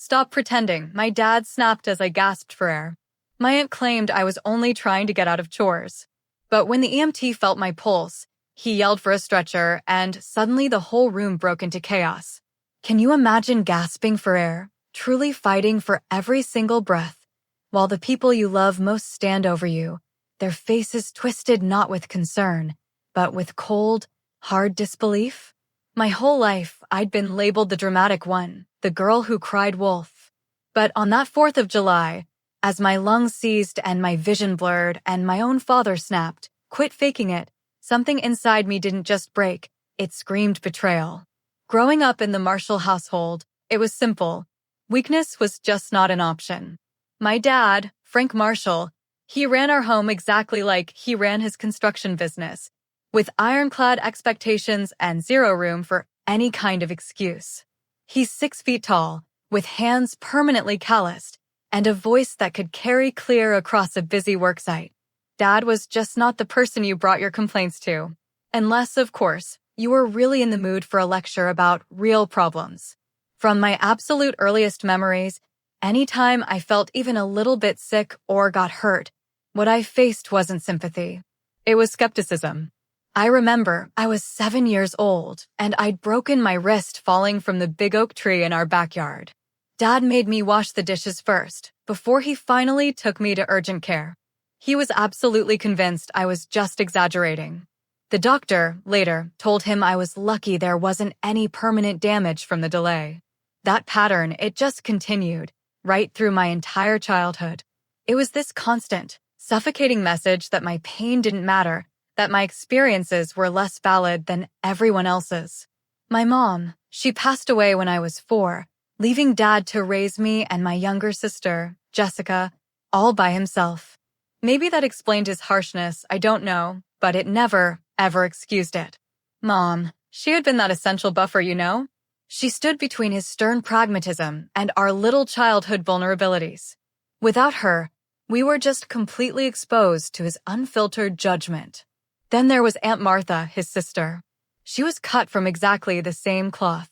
Stop pretending, my dad snapped as I gasped for air. My aunt claimed I was only trying to get out of chores. But when the EMT felt my pulse, he yelled for a stretcher, and suddenly the whole room broke into chaos. Can you imagine gasping for air, truly fighting for every single breath, while the people you love most stand over you, their faces twisted not with concern, but with cold, hard disbelief? My whole life, I'd been labeled the dramatic one, the girl who cried wolf. But on that 4th of July, as my lungs seized and my vision blurred and my own father snapped, "Quit faking it," something inside me didn't just break, it screamed betrayal. Growing up in the Marshall household, it was simple. Weakness was just not an option. My dad, Frank Marshall, he ran our home exactly like he ran his construction business, with ironclad expectations and zero room for any kind of excuse. He's 6 feet tall, with hands permanently calloused, and a voice that could carry clear across a busy worksite. Dad was just not the person you brought your complaints to. Unless, of course, you were really in the mood for a lecture about real problems. From my absolute earliest memories, anytime I felt even a little bit sick or got hurt, what I faced wasn't sympathy. It was skepticism. I remember I was 7 years old, and I'd broken my wrist falling from the big oak tree in our backyard. Dad made me wash the dishes first, before he finally took me to urgent care. He was absolutely convinced I was just exaggerating. The doctor, later, told him I was lucky there wasn't any permanent damage from the delay. That pattern, it just continued, right through my entire childhood. It was this constant, suffocating message that my pain didn't matter, that my experiences were less valid than everyone else's. My mom, she passed away when I was 4, leaving Dad to raise me and my younger sister, Jessica, all by himself. Maybe that explained his harshness, I don't know, but it never, ever excused it. Mom, she had been that essential buffer, you know? She stood between his stern pragmatism and our little childhood vulnerabilities. Without her, we were just completely exposed to his unfiltered judgment. Then there was Aunt Martha, his sister. She was cut from exactly the same cloth.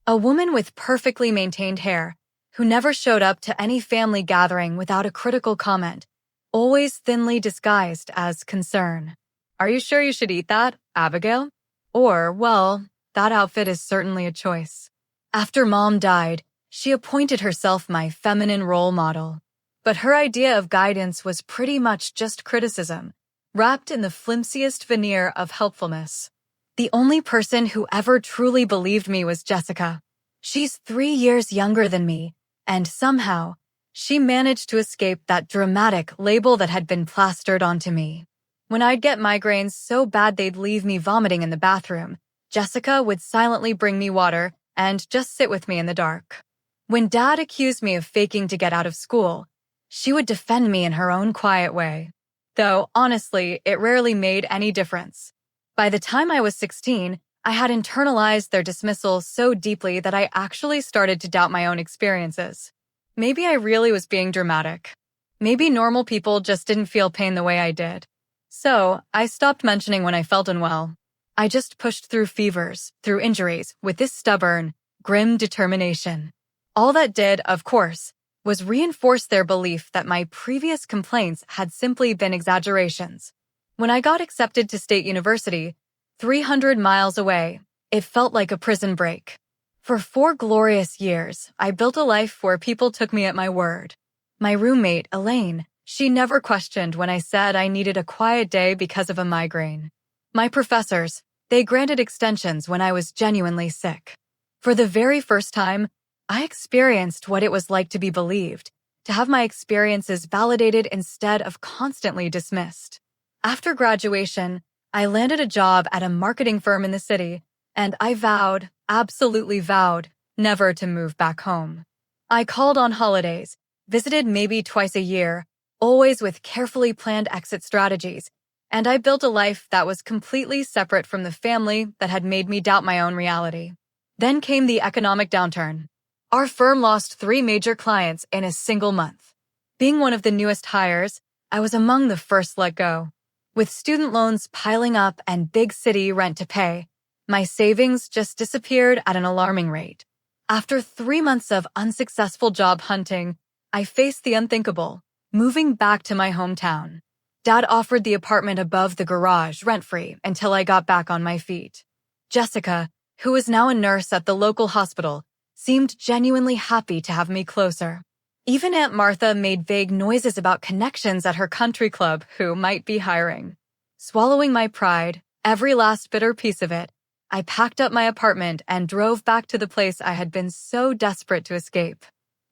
A woman with perfectly maintained hair, who never showed up to any family gathering without a critical comment, always thinly disguised as concern. "Are you sure you should eat that, Abigail?" Or, "Well, that outfit is certainly a choice." After Mom died, she appointed herself my feminine role model. But her idea of guidance was pretty much just criticism, wrapped in the flimsiest veneer of helpfulness. The only person who ever truly believed me was Jessica. She's 3 years younger than me, and somehow, she managed to escape that dramatic label that had been plastered onto me. When I'd get migraines so bad they'd leave me vomiting in the bathroom, Jessica would silently bring me water and just sit with me in the dark. When Dad accused me of faking to get out of school, she would defend me in her own quiet way. Though, honestly, it rarely made any difference. By the time I was 16, I had internalized their dismissal so deeply that I actually started to doubt my own experiences. Maybe I really was being dramatic. Maybe normal people just didn't feel pain the way I did. So, I stopped mentioning when I felt unwell. I just pushed through fevers, through injuries, with this stubborn, grim determination. All that did, of course, was reinforce their belief that my previous complaints had simply been exaggerations. When I got accepted to State University, 300 miles away, it felt like a prison break. For 4 glorious years, I built a life where people took me at my word. My roommate, Elaine, she never questioned when I said I needed a quiet day because of a migraine. My professors, they granted extensions when I was genuinely sick. For the very first time, I experienced what it was like to be believed, to have my experiences validated instead of constantly dismissed. After graduation, I landed a job at a marketing firm in the city, and I vowed, absolutely vowed, never to move back home. I called on holidays, visited maybe twice a year, always with carefully planned exit strategies, and I built a life that was completely separate from the family that had made me doubt my own reality. Then came the economic downturn. Our firm lost 3 major clients in a single month. Being one of the newest hires, I was among the first let go. With student loans piling up and big city rent to pay, my savings just disappeared at an alarming rate. After 3 months of unsuccessful job hunting, I faced the unthinkable, moving back to my hometown. Dad offered the apartment above the garage rent-free until I got back on my feet. Jessica, who was now a nurse at the local hospital, seemed genuinely happy to have me closer. Even Aunt Martha made vague noises about connections at her country club who might be hiring. Swallowing my pride, every last bitter piece of it, I packed up my apartment and drove back to the place I had been so desperate to escape.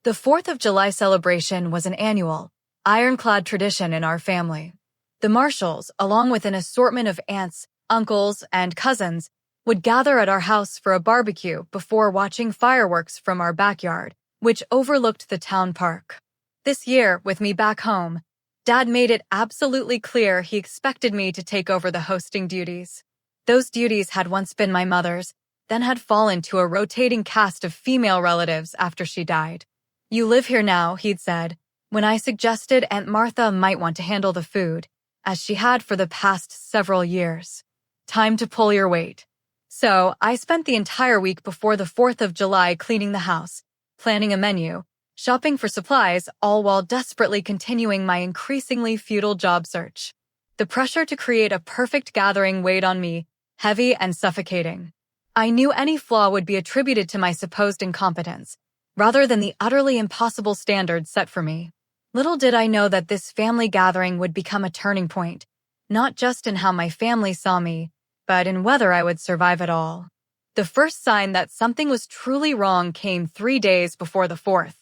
The 4th of July celebration was an annual, ironclad tradition in our family. The Marshalls, along with an assortment of aunts, uncles, and cousins, would gather at our house for a barbecue before watching fireworks from our backyard, which overlooked the town park. This year, with me back home, Dad made it absolutely clear he expected me to take over the hosting duties. Those duties had once been my mother's, then had fallen to a rotating cast of female relatives after she died. "You live here now," he'd said, when I suggested Aunt Martha might want to handle the food, as she had for the past several years. Time to pull your weight. So, I spent the entire week before the 4th of July cleaning the house, planning a menu, shopping for supplies, all while desperately continuing my increasingly futile job search. The pressure to create a perfect gathering weighed on me, heavy and suffocating. I knew any flaw would be attributed to my supposed incompetence, rather than the utterly impossible standards set for me. Little did I know that this family gathering would become a turning point, not just in how my family saw me, but in whether I would survive it all. The first sign that something was truly wrong came 3 days before the 4th.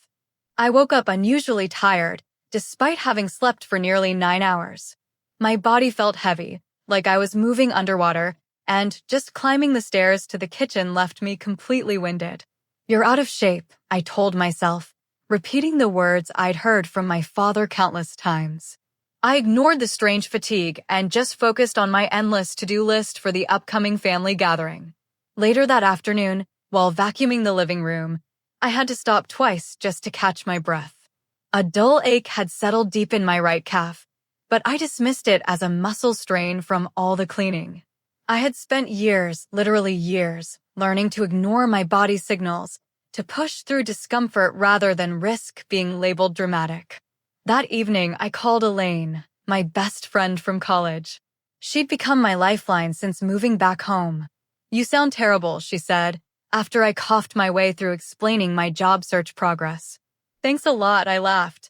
I woke up unusually tired, despite having slept for nearly 9 hours. My body felt heavy, like I was moving underwater, and just climbing the stairs to the kitchen left me completely winded. "You're out of shape," I told myself, repeating the words I'd heard from my father countless times. I ignored the strange fatigue and just focused on my endless to-do list for the upcoming family gathering. Later that afternoon, while vacuuming the living room, I had to stop twice just to catch my breath. A dull ache had settled deep in my right calf, but I dismissed it as a muscle strain from all the cleaning. I had spent years, literally years, learning to ignore my body's signals, to push through discomfort rather than risk being labeled dramatic. That evening, I called Elaine, my best friend from college. She'd become my lifeline since moving back home. "You sound terrible," she said, after I coughed my way through explaining my job search progress. "Thanks a lot," I laughed,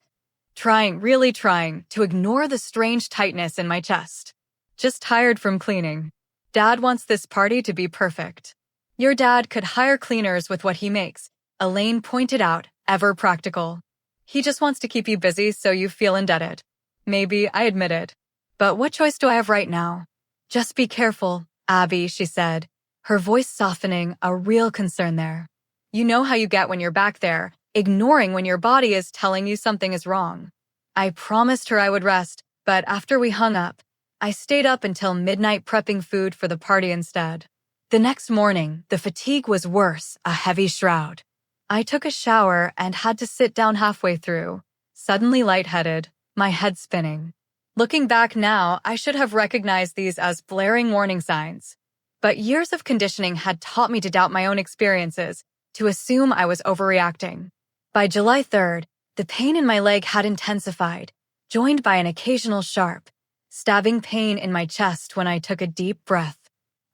really trying, to ignore the strange tightness in my chest. "Just tired from cleaning. Dad wants this party to be perfect." "Your dad could hire cleaners with what he makes," Elaine pointed out, ever practical. "He just wants to keep you busy so you feel indebted." "Maybe," I admitted. "But what choice do I have right now?" "Just be careful, Abby," she said, her voice softening, a real concern there. "You know how you get when you're back there, ignoring when your body is telling you something is wrong." I promised her I would rest, but after we hung up, I stayed up until midnight prepping food for the party instead. The next morning, the fatigue was worse, a heavy shroud. I took a shower and had to sit down halfway through, suddenly lightheaded, my head spinning. Looking back now, I should have recognized these as blaring warning signs. But years of conditioning had taught me to doubt my own experiences, to assume I was overreacting. By July 3rd, the pain in my leg had intensified, joined by an occasional sharp, stabbing pain in my chest when I took a deep breath.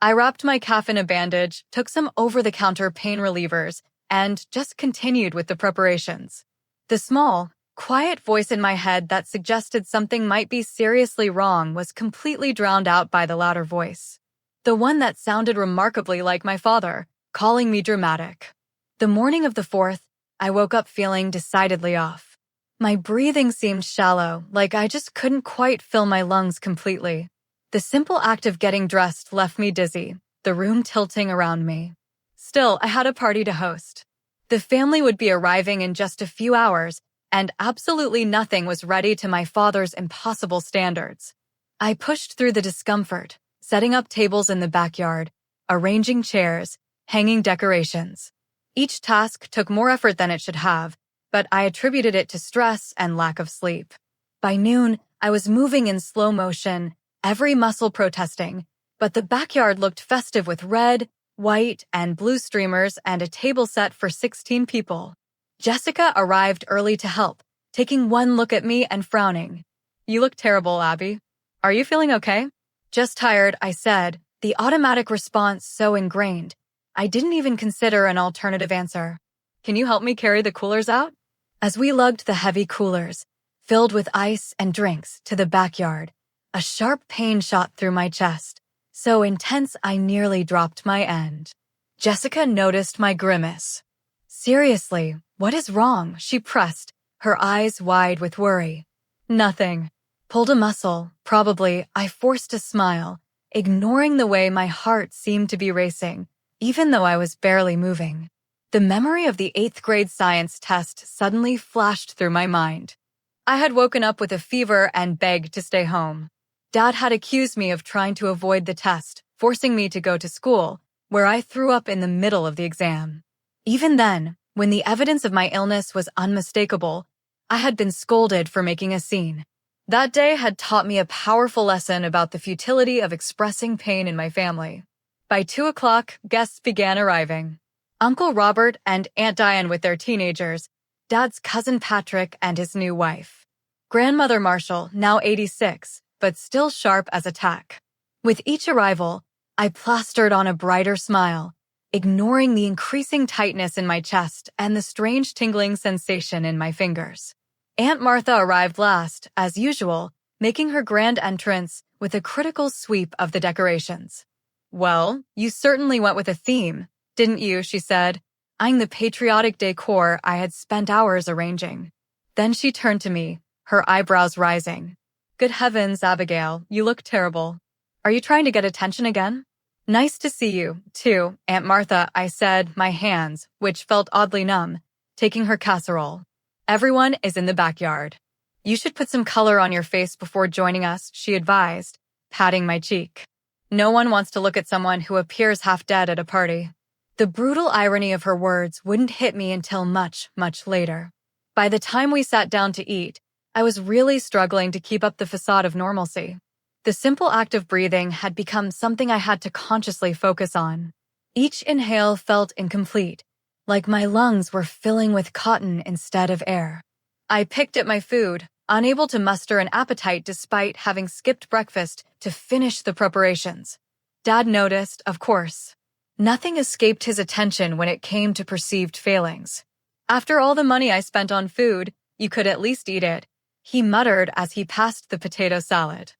I wrapped my calf in a bandage, took some over-the-counter pain relievers, and just continued with the preparations. The small, quiet voice in my head that suggested something might be seriously wrong was completely drowned out by the louder voice. The one that sounded remarkably like my father, calling me dramatic. The morning of the 4th, I woke up feeling decidedly off. My breathing seemed shallow, like I just couldn't quite fill my lungs completely. The simple act of getting dressed left me dizzy, the room tilting around me. Still, I had a party to host. The family would be arriving in just a few hours, and absolutely nothing was ready to my father's impossible standards. I pushed through the discomfort, setting up tables in the backyard, arranging chairs, hanging decorations. Each task took more effort than it should have, but I attributed it to stress and lack of sleep. By noon, I was moving in slow motion, every muscle protesting, but the backyard looked festive with red, white and blue streamers, and a table set for 16 people. Jessica arrived early to help, taking one look at me and frowning. "You look terrible, Abby. Are you feeling okay?" "Just tired," I said, the automatic response so ingrained. I didn't even consider an alternative answer. "Can you help me carry the coolers out?" As we lugged the heavy coolers, filled with ice and drinks, to the backyard, a sharp pain shot through my chest, so intense I nearly dropped my end. Jessica noticed my grimace. "Seriously, what is wrong?" she pressed, her eyes wide with worry. "Nothing." Pulled a muscle, probably. I forced a smile, ignoring the way my heart seemed to be racing, even though I was barely moving. The memory of the 8th grade science test suddenly flashed through my mind. I had woken up with a fever and begged to stay home. Dad had accused me of trying to avoid the test, forcing me to go to school, where I threw up in the middle of the exam. Even then, when the evidence of my illness was unmistakable, I had been scolded for making a scene. That day had taught me a powerful lesson about the futility of expressing pain in my family. By 2 o'clock, guests began arriving. Uncle Robert and Aunt Diane with their teenagers, Dad's cousin Patrick and his new wife. Grandmother Marshall, now 86, but still sharp as a tack. With each arrival, I plastered on a brighter smile, ignoring the increasing tightness in my chest and the strange tingling sensation in my fingers. Aunt Martha arrived last, as usual, making her grand entrance with a critical sweep of the decorations. "Well, you certainly went with a theme, didn't you?" she said, eyeing the patriotic decor I had spent hours arranging. Then she turned to me, her eyebrows rising. "Good heavens, Abigail, you look terrible. Are you trying to get attention again?" "Nice to see you, too, Aunt Martha," I said, my hands, which felt oddly numb, taking her casserole. "Everyone is in the backyard. You should put some color on your face before joining us," she advised, patting my cheek. No one wants to look at someone who appears half dead at a party. The brutal irony of her words wouldn't hit me until much, much later. By the time we sat down to eat, I was really struggling to keep up the facade of normalcy. The simple act of breathing had become something I had to consciously focus on. Each inhale felt incomplete, like my lungs were filling with cotton instead of air. I picked at my food, unable to muster an appetite despite having skipped breakfast to finish the preparations. Dad noticed, of course. Nothing escaped his attention when it came to perceived failings. "After all the money I spent on food, you could at least eat it," he muttered as he passed the potato salad.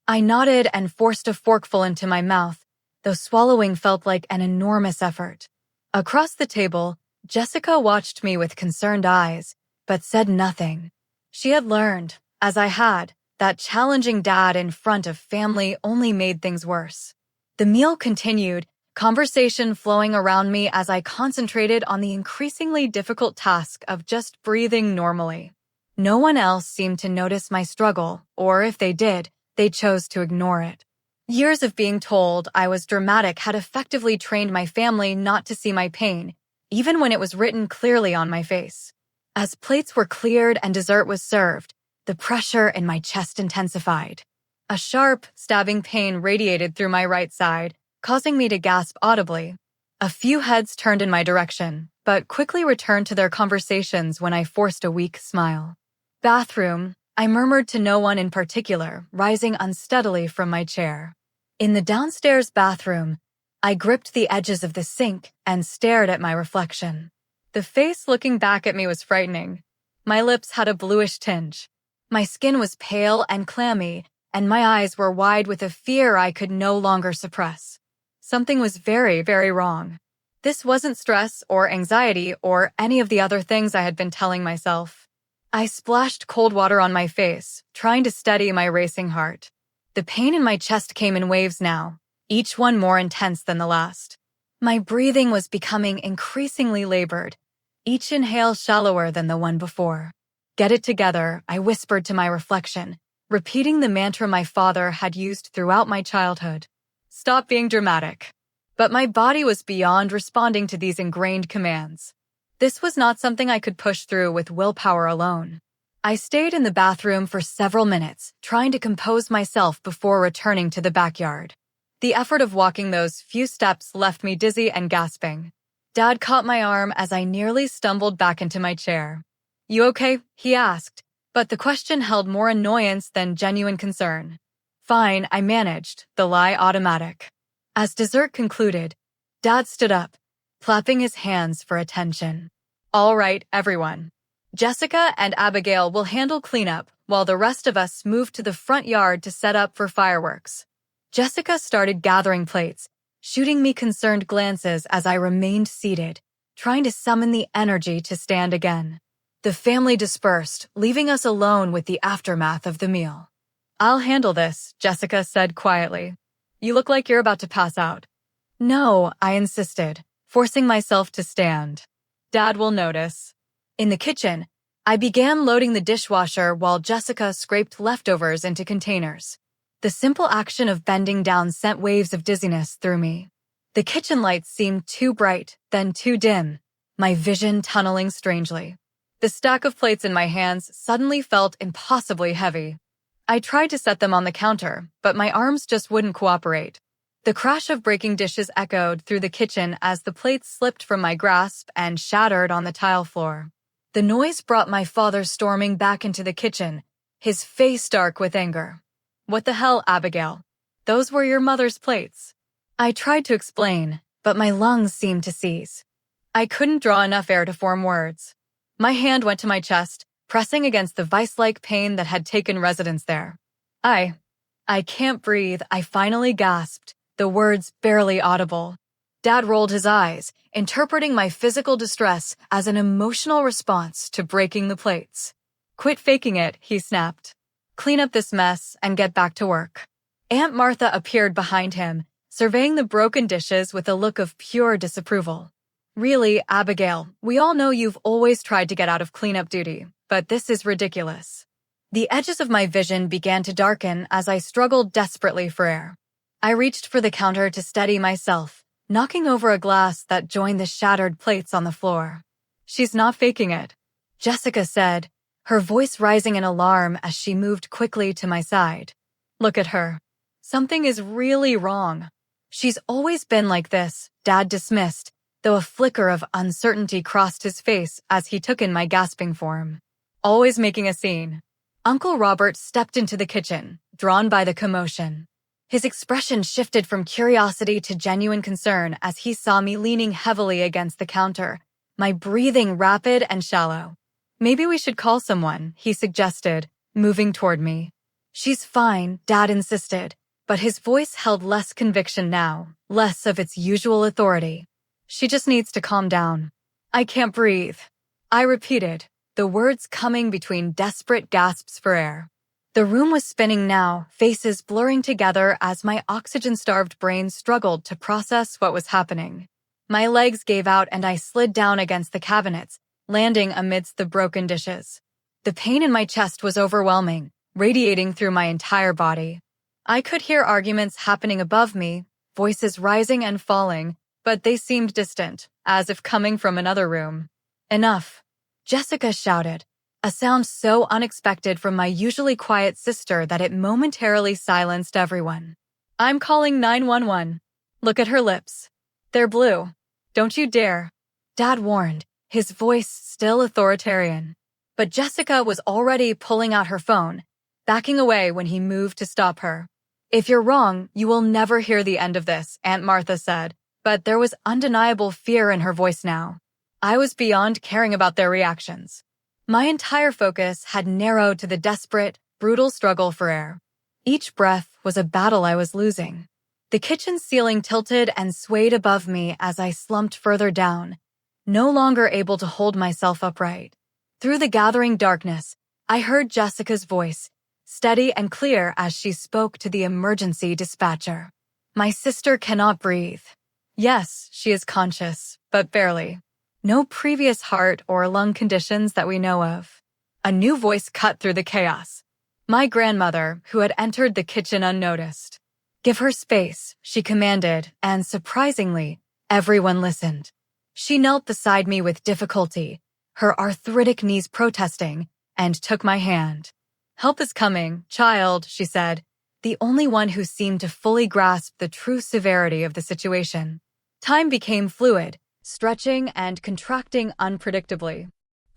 I nodded and forced a forkful into my mouth, though swallowing felt like an enormous effort. Across the table, Jessica watched me with concerned eyes, but said nothing. She had learned, as I had, that challenging Dad in front of family only made things worse. The meal continued, conversation flowing around me as I concentrated on the increasingly difficult task of just breathing normally. No one else seemed to notice my struggle, or if they did, they chose to ignore it. Years of being told I was dramatic had effectively trained my family not to see my pain, even when it was written clearly on my face. As plates were cleared and dessert was served, the pressure in my chest intensified. A sharp, stabbing pain radiated through my right side, causing me to gasp audibly. A few heads turned in my direction, but quickly returned to their conversations when I forced a weak smile. "Bathroom," I murmured to no one in particular, rising unsteadily from my chair. In the downstairs bathroom, I gripped the edges of the sink and stared at my reflection. The face looking back at me was frightening. My lips had a bluish tinge. My skin was pale and clammy, and my eyes were wide with a fear I could no longer suppress. Something was very, very wrong. This wasn't stress or anxiety or any of the other things I had been telling myself. I splashed cold water on my face, trying to steady my racing heart. The pain in my chest came in waves now, each one more intense than the last. My breathing was becoming increasingly labored, each inhale shallower than the one before. "Get it together," I whispered to my reflection, repeating the mantra my father had used throughout my childhood. "Stop being dramatic." But my body was beyond responding to these ingrained commands. This was not something I could push through with willpower alone. I stayed in the bathroom for several minutes, trying to compose myself before returning to the backyard. The effort of walking those few steps left me dizzy and gasping. Dad caught my arm as I nearly stumbled back into my chair. "You okay?" he asked, but the question held more annoyance than genuine concern. "Fine," I managed, the lie automatic. As dessert concluded, Dad stood up, clapping his hands for attention. "All right, everyone. Jessica and Abigail will handle cleanup while the rest of us move to the front yard to set up for fireworks." Jessica started gathering plates, shooting me concerned glances as I remained seated, trying to summon the energy to stand again. The family dispersed, leaving us alone with the aftermath of the meal. "I'll handle this," Jessica said quietly. "You look like you're about to pass out." "No," I insisted, forcing myself to stand. "Dad will notice." In the kitchen, I began loading the dishwasher while Jessica scraped leftovers into containers. The simple action of bending down sent waves of dizziness through me. The kitchen lights seemed too bright, then too dim, my vision tunneling strangely. The stack of plates in my hands suddenly felt impossibly heavy. I tried to set them on the counter, but my arms just wouldn't cooperate. The crash of breaking dishes echoed through the kitchen as the plates slipped from my grasp and shattered on the tile floor. The noise brought my father storming back into the kitchen, his face dark with anger. "What the hell, Abigail? Those were your mother's plates." I tried to explain, but my lungs seemed to seize. I couldn't draw enough air to form words. My hand went to my chest, pressing against the vice-like pain that had taken residence there. I can't breathe," I finally gasped, the words barely audible. Dad rolled his eyes, interpreting my physical distress as an emotional response to breaking the plates. "Quit faking it," he snapped. "Clean up this mess and get back to work." Aunt Martha appeared behind him, surveying the broken dishes with a look of pure disapproval. "Really, Abigail, we all know you've always tried to get out of cleanup duty, but this is ridiculous." The edges of my vision began to darken as I struggled desperately for air. I reached for the counter to steady myself, knocking over a glass that joined the shattered plates on the floor. "She's not faking it," Jessica said, her voice rising in alarm as she moved quickly to my side. "Look at her. Something is really wrong." "She's always been like this," Dad dismissed, though a flicker of uncertainty crossed his face as he took in my gasping form. "Always making a scene." Uncle Robert stepped into the kitchen, drawn by the commotion. His expression shifted from curiosity to genuine concern as he saw me leaning heavily against the counter, my breathing rapid and shallow. "Maybe we should call someone," he suggested, moving toward me. "She's fine," Dad insisted, but his voice held less conviction now, less of its usual authority. "She just needs to calm down." "I can't breathe," I repeated, the words coming between desperate gasps for air. The room was spinning now, faces blurring together as my oxygen-starved brain struggled to process what was happening. My legs gave out and I slid down against the cabinets, landing amidst the broken dishes. The pain in my chest was overwhelming, radiating through my entire body. I could hear arguments happening above me, voices rising and falling, but they seemed distant, as if coming from another room. "Enough," Jessica shouted, a sound so unexpected from my usually quiet sister that it momentarily silenced everyone. "I'm calling 911. Look at her lips. They're blue. Don't you dare," Dad warned, his voice still authoritarian. But Jessica was already pulling out her phone, backing away when he moved to stop her. "If you're wrong, you will never hear the end of this," Aunt Martha said, but there was undeniable fear in her voice now. I was beyond caring about their reactions. My entire focus had narrowed to the desperate, brutal struggle for air. Each breath was a battle I was losing. The kitchen ceiling tilted and swayed above me as I slumped further down, no longer able to hold myself upright. Through the gathering darkness, I heard Jessica's voice, steady and clear as she spoke to the emergency dispatcher. "My sister cannot breathe." "Yes, she is conscious, but barely. No previous heart or lung conditions that we know of." A new voice cut through the chaos. My grandmother, who had entered the kitchen unnoticed. "Give her space," she commanded, and surprisingly, everyone listened. She knelt beside me with difficulty, her arthritic knees protesting, and took my hand. "Help is coming, child," she said, the only one who seemed to fully grasp the true severity of the situation. Time became fluid, stretching and contracting unpredictably.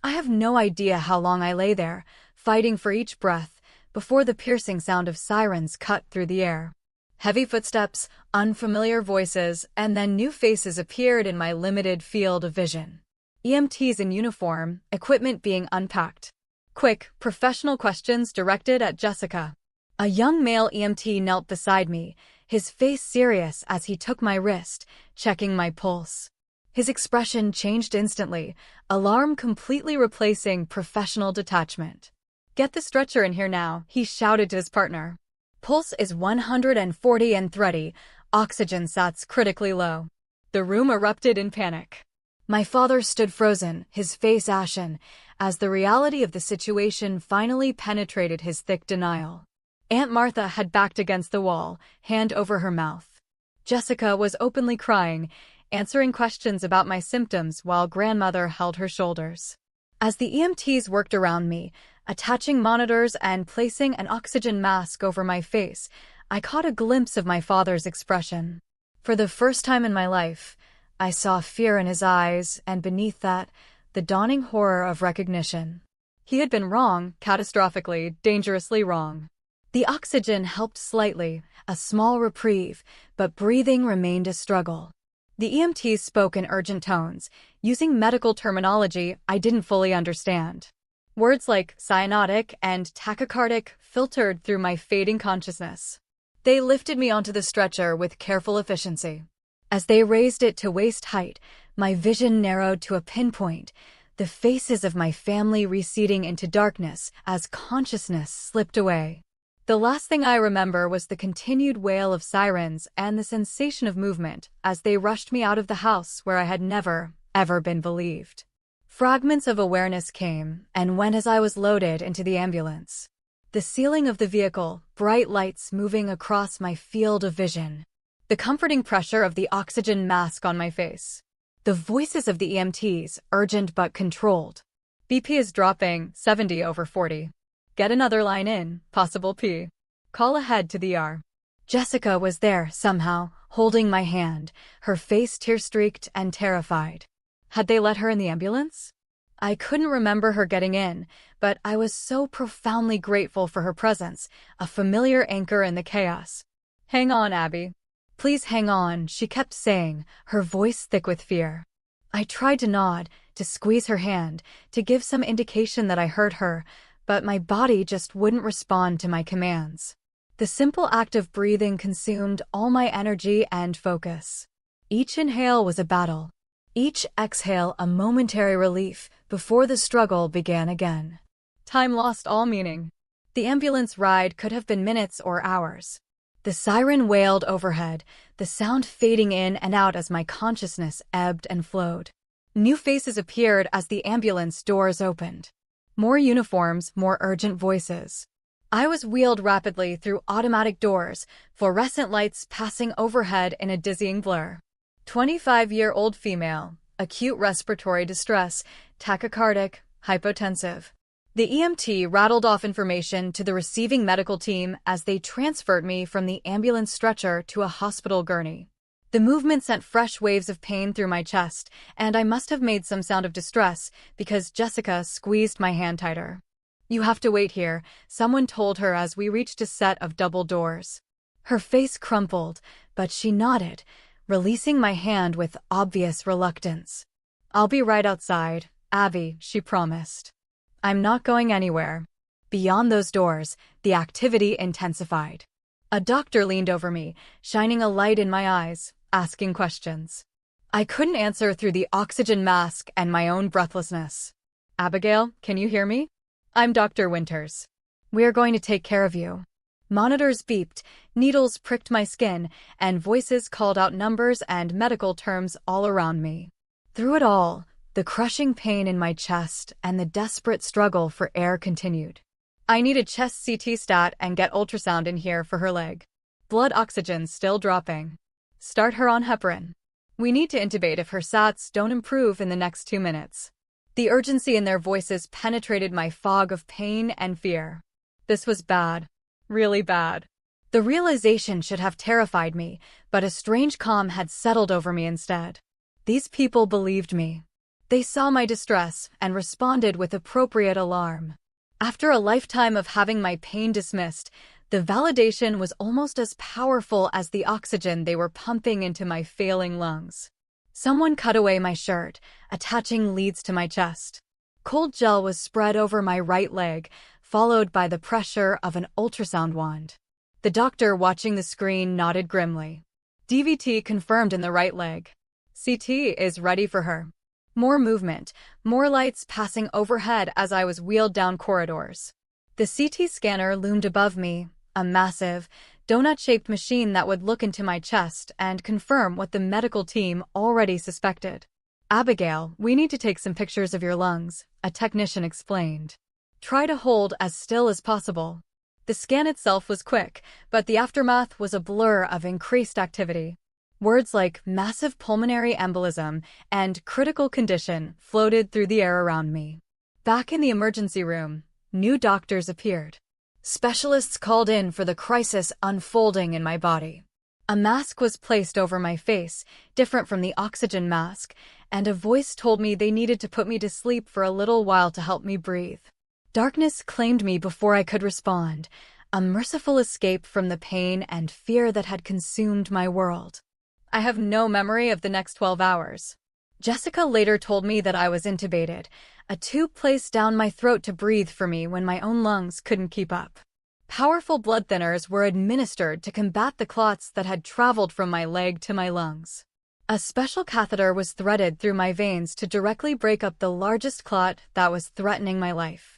I have no idea how long I lay there, fighting for each breath, before the piercing sound of sirens cut through the air. Heavy footsteps, unfamiliar voices, and then new faces appeared in my limited field of vision. EMTs in uniform, equipment being unpacked. Quick, professional questions directed at Jessica. A young male EMT knelt beside me, his face serious as he took my wrist, checking my pulse. His expression changed instantly, alarm completely replacing professional detachment. "Get the stretcher in here now," he shouted to his partner. "Pulse is 140 and thready, oxygen sats critically low." The room erupted in panic. My father stood frozen, his face ashen, as the reality of the situation finally penetrated his thick denial. Aunt Martha had backed against the wall, hand over her mouth. Jessica was openly crying, answering questions about my symptoms while grandmother held her shoulders. As the EMTs worked around me, attaching monitors and placing an oxygen mask over my face, I caught a glimpse of my father's expression. For the first time in my life, I saw fear in his eyes, and beneath that, the dawning horror of recognition. He had been wrong, catastrophically, dangerously wrong. The oxygen helped slightly, a small reprieve, but breathing remained a struggle. The EMTs spoke in urgent tones, using medical terminology I didn't fully understand. Words like cyanotic and tachycardic filtered through my fading consciousness. They lifted me onto the stretcher with careful efficiency. As they raised it to waist height, my vision narrowed to a pinpoint, the faces of my family receding into darkness as consciousness slipped away. The last thing I remember was the continued wail of sirens and the sensation of movement as they rushed me out of the house where I had never, ever been believed. Fragments of awareness came and went as I was loaded into the ambulance. The ceiling of the vehicle, bright lights moving across my field of vision. The comforting pressure of the oxygen mask on my face. The voices of the EMTs, urgent but controlled. BP is dropping, 70/40. Get another line in, possible P. Call ahead to the ER. Jessica was there, somehow, holding my hand, her face tear-streaked and terrified. Had they let her in the ambulance? I couldn't remember her getting in, but I was so profoundly grateful for her presence, a familiar anchor in the chaos. "Hang on, Abby. Please hang on," she kept saying, her voice thick with fear. I tried to nod, to squeeze her hand, to give some indication that I heard her, but my body just wouldn't respond to my commands. The simple act of breathing consumed all my energy and focus. Each inhale was a battle. Each exhale a momentary relief before the struggle began again. Time lost all meaning. The ambulance ride could have been minutes or hours. The siren wailed overhead, the sound fading in and out as my consciousness ebbed and flowed. New faces appeared as the ambulance doors opened. More uniforms, more urgent voices. I was wheeled rapidly through automatic doors, fluorescent lights passing overhead in a dizzying blur. 25-year-old female, acute respiratory distress, tachycardic, hypotensive. The EMT rattled off information to the receiving medical team as they transferred me from the ambulance stretcher to a hospital gurney. The movement sent fresh waves of pain through my chest, and I must have made some sound of distress because Jessica squeezed my hand tighter. "You have to wait here," someone told her as we reached a set of double doors. Her face crumpled, but she nodded, releasing my hand with obvious reluctance. "I'll be right outside, Abby," she promised. "I'm not going anywhere." Beyond those doors, the activity intensified. A doctor leaned over me, shining a light in my eyes, asking questions. I couldn't answer through the oxygen mask and my own breathlessness. "Abigail, can you hear me? I'm Dr. Winters. We are going to take care of you." Monitors beeped, needles pricked my skin, and voices called out numbers and medical terms all around me. Through it all, the crushing pain in my chest and the desperate struggle for air continued. "I need a chest CT stat and get ultrasound in here for her leg. Blood oxygen still dropping. Start her on heparin. We need to intubate if her SATs don't improve in the next 2 minutes." The urgency in their voices penetrated my fog of pain and fear. This was bad. Really bad. The realization should have terrified me, but a strange calm had settled over me instead. These people believed me. They saw my distress and responded with appropriate alarm. After a lifetime of having my pain dismissed, the validation was almost as powerful as the oxygen they were pumping into my failing lungs. Someone cut away my shirt, attaching leads to my chest. Cold gel was spread over my right leg, followed by the pressure of an ultrasound wand. The doctor watching the screen nodded grimly. DVT confirmed in the right leg. CT is ready for her. More movement, more lights passing overhead as I was wheeled down corridors. The CT scanner loomed above me, a massive, donut-shaped machine that would look into my chest and confirm what the medical team already suspected. "Abigail, we need to take some pictures of your lungs," a technician explained. "Try to hold as still as possible." The scan itself was quick, but the aftermath was a blur of increased activity. Words like massive pulmonary embolism and critical condition floated through the air around me. Back in the emergency room, new doctors appeared. Specialists called in for the crisis unfolding in my body. A mask was placed over my face, different from the oxygen mask, and a voice told me they needed to put me to sleep for a little while to help me breathe. Darkness claimed me before I could respond, a merciful escape from the pain and fear that had consumed my world. I have no memory of the next 12 hours. Jessica later told me that I was intubated, a tube placed down my throat to breathe for me when my own lungs couldn't keep up. Powerful blood thinners were administered to combat the clots that had traveled from my leg to my lungs. A special catheter was threaded through my veins to directly break up the largest clot that was threatening my life.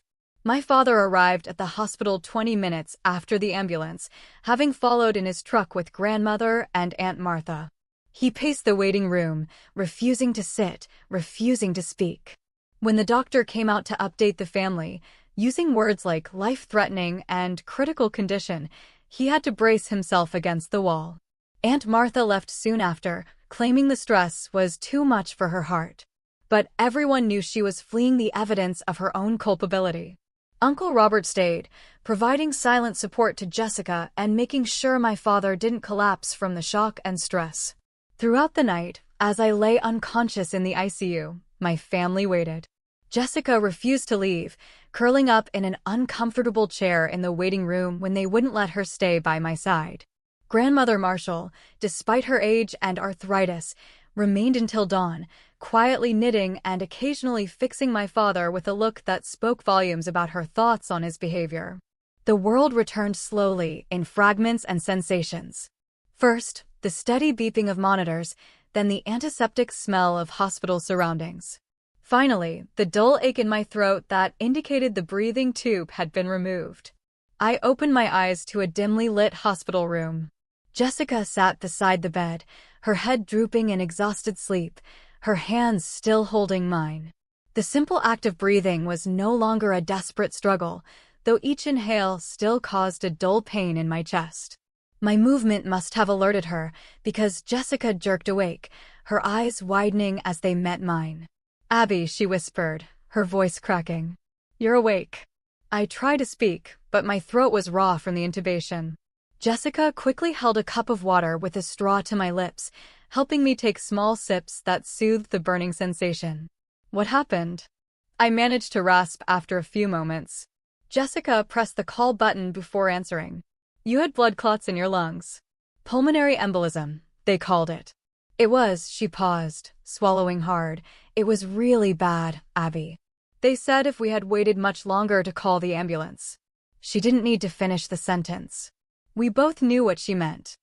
My father arrived at the hospital 20 minutes after the ambulance, having followed in his truck with grandmother and Aunt Martha. He paced the waiting room, refusing to sit, refusing to speak. When the doctor came out to update the family, using words like life-threatening and critical condition, he had to brace himself against the wall. Aunt Martha left soon after, claiming the stress was too much for her heart. But everyone knew she was fleeing the evidence of her own culpability. Uncle Robert stayed, providing silent support to Jessica and making sure my father didn't collapse from the shock and stress. Throughout the night, as I lay unconscious in the ICU, my family waited. Jessica refused to leave, curling up in an uncomfortable chair in the waiting room when they wouldn't let her stay by my side. Grandmother Marshall, despite her age and arthritis, remained until dawn, quietly knitting and occasionally fixing my father with a look that spoke volumes about her thoughts on his behavior. The world returned slowly, in fragments and sensations. First, the steady beeping of monitors, then the antiseptic smell of hospital surroundings. Finally, the dull ache in my throat that indicated the breathing tube had been removed. I opened my eyes to a dimly lit hospital room. Jessica sat beside the bed, her head drooping in exhausted sleep, her hands still holding mine. The simple act of breathing was no longer a desperate struggle, though each inhale still caused a dull pain in my chest. My movement must have alerted her, because Jessica jerked awake, her eyes widening as they met mine. "Abby," she whispered, her voice cracking. "You're awake." I tried to speak, but my throat was raw from the intubation. Jessica quickly held a cup of water with a straw to my lips, helping me take small sips that soothed the burning sensation. "What happened?" I managed to rasp after a few moments. Jessica pressed the call button before answering. "You had blood clots in your lungs. Pulmonary embolism, they called it." "It was," she paused, swallowing hard. "It was really bad, Abby. They said if we had waited much longer to call the ambulance." She didn't need to finish the sentence. We both knew what she meant.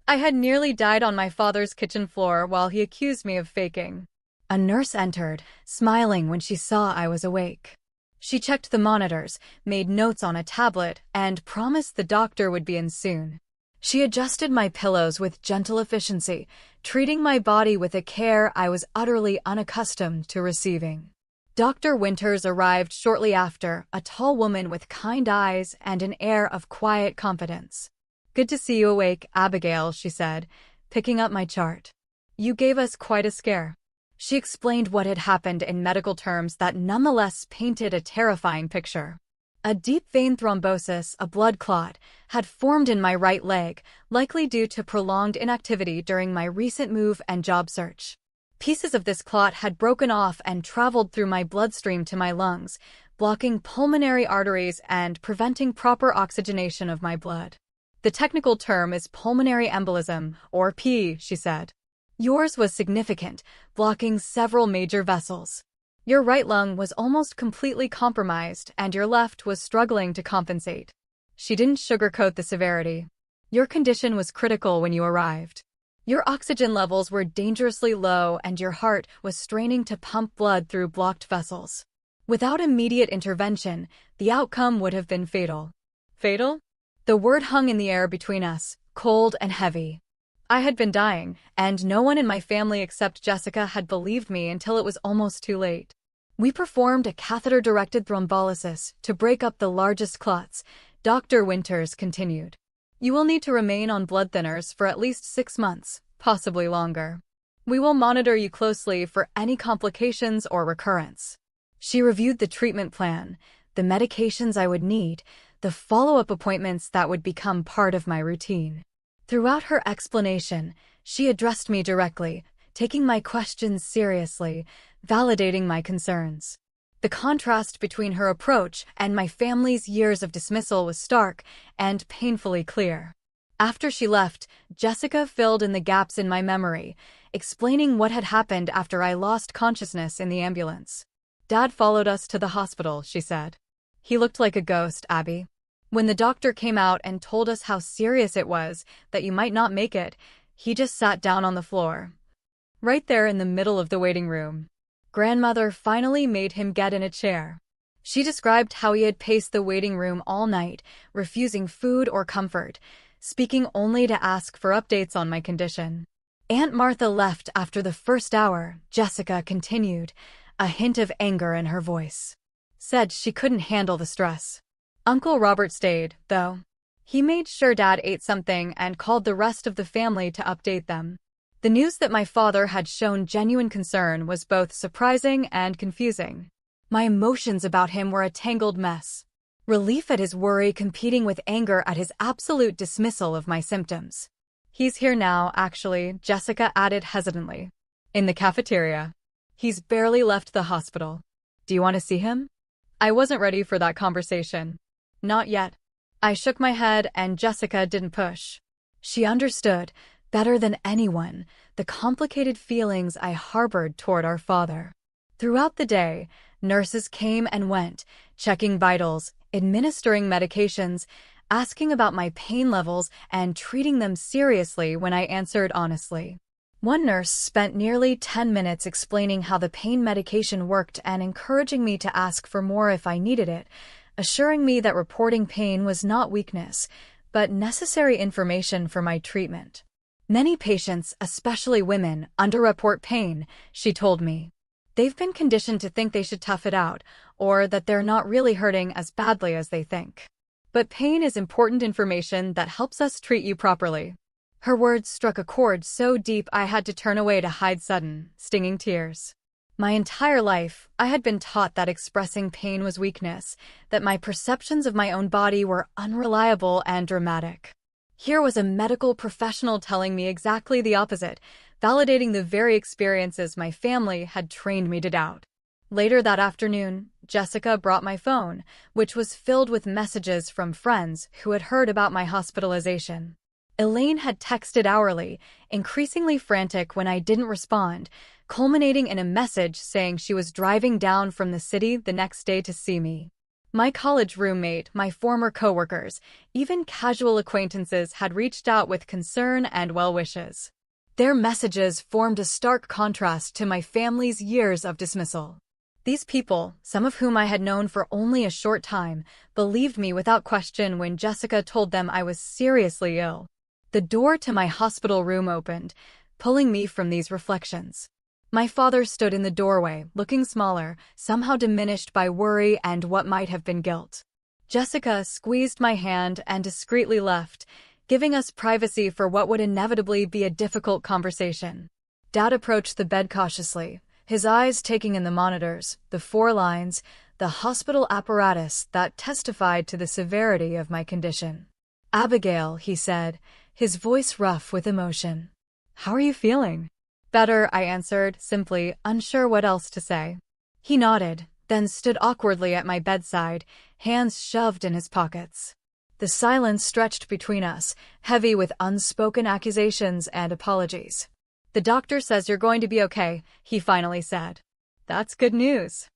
I had nearly died on my father's kitchen floor while he accused me of faking. A nurse entered, smiling when she saw I was awake. She checked the monitors, made notes on a tablet, and promised the doctor would be in soon. She adjusted my pillows with gentle efficiency, treating my body with a care I was utterly unaccustomed to receiving. Dr. Winters arrived shortly after, a tall woman with kind eyes and an air of quiet confidence. "Good to see you awake, Abigail," she said, picking up my chart. "You gave us quite a scare." She explained what had happened in medical terms that nonetheless painted a terrifying picture. A deep vein thrombosis, a blood clot, had formed in my right leg, likely due to prolonged inactivity during my recent move and job search. Pieces of this clot had broken off and traveled through my bloodstream to my lungs, blocking pulmonary arteries and preventing proper oxygenation of my blood. The technical term is pulmonary embolism, or PE, she said. Yours was significant, blocking several major vessels. Your right lung was almost completely compromised and your left was struggling to compensate. She didn't sugarcoat the severity. Your condition was critical when you arrived. Your oxygen levels were dangerously low and your heart was straining to pump blood through blocked vessels. Without immediate intervention, the outcome would have been fatal. Fatal? The word hung in the air between us, cold and heavy. I had been dying, and no one in my family except Jessica had believed me until it was almost too late. We performed a catheter-directed thrombolysis to break up the largest clots, Dr. Winters continued. You will need to remain on blood thinners for at least 6 months, possibly longer. We will monitor you closely for any complications or recurrence. She reviewed the treatment plan, the medications I would need, the follow-up appointments that would become part of my routine. Throughout her explanation, she addressed me directly, taking my questions seriously, validating my concerns. The contrast between her approach and my family's years of dismissal was stark and painfully clear. After she left, Jessica filled in the gaps in my memory, explaining what had happened after I lost consciousness in the ambulance. Dad followed us to the hospital, she said. He looked like a ghost, Abby. When the doctor came out and told us how serious it was, that you might not make it, he just sat down on the floor. Right there in the middle of the waiting room. Grandmother finally made him get in a chair. She described how he had paced the waiting room all night, refusing food or comfort, speaking only to ask for updates on my condition. Aunt Martha left after the first hour, Jessica continued, a hint of anger in her voice. Said she couldn't handle the stress. Uncle Robert stayed, though. He made sure Dad ate something and called the rest of the family to update them. The news that my father had shown genuine concern was both surprising and confusing. My emotions about him were a tangled mess. Relief at his worry competing with anger at his absolute dismissal of my symptoms. He's here now, actually, Jessica added hesitantly. In the cafeteria. He's barely left the hospital. Do you want to see him? I wasn't ready for that conversation. Not yet. I shook my head and Jessica didn't push. She understood, better than anyone, the complicated feelings I harbored toward our father. Throughout the day, nurses came and went, checking vitals, administering medications, asking about my pain levels, and treating them seriously when I answered honestly. One nurse spent nearly 10 minutes explaining how the pain medication worked and encouraging me to ask for more if I needed it, assuring me that reporting pain was not weakness, but necessary information for my treatment. Many patients, especially women, underreport pain, she told me. They've been conditioned to think they should tough it out, or that they're not really hurting as badly as they think. But pain is important information that helps us treat you properly. Her words struck a chord so deep I had to turn away to hide sudden, stinging tears. My entire life, I had been taught that expressing pain was weakness, that my perceptions of my own body were unreliable and dramatic. Here was a medical professional telling me exactly the opposite, validating the very experiences my family had trained me to doubt. Later that afternoon, Jessica brought my phone, which was filled with messages from friends who had heard about my hospitalization. Elaine had texted hourly, increasingly frantic when I didn't respond, culminating in a message saying she was driving down from the city the next day to see me. My college roommate, my former coworkers, even casual acquaintances had reached out with concern and well wishes. Their messages formed a stark contrast to my family's years of dismissal. These people, some of whom I had known for only a short time, believed me without question when Jessica told them I was seriously ill. The door to my hospital room opened, pulling me from these reflections. My father stood in the doorway, looking smaller, somehow diminished by worry and what might have been guilt. Jessica squeezed my hand and discreetly left, giving us privacy for what would inevitably be a difficult conversation. Dad approached the bed cautiously, his eyes taking in the monitors, the 4 lines, the hospital apparatus that testified to the severity of my condition. "Abigail," he said, his voice rough with emotion. "How are you feeling?" "Better," I answered, simply, unsure what else to say. He nodded, then stood awkwardly at my bedside, hands shoved in his pockets. The silence stretched between us, heavy with unspoken accusations and apologies. "The doctor says you're going to be okay," he finally said. "That's good news."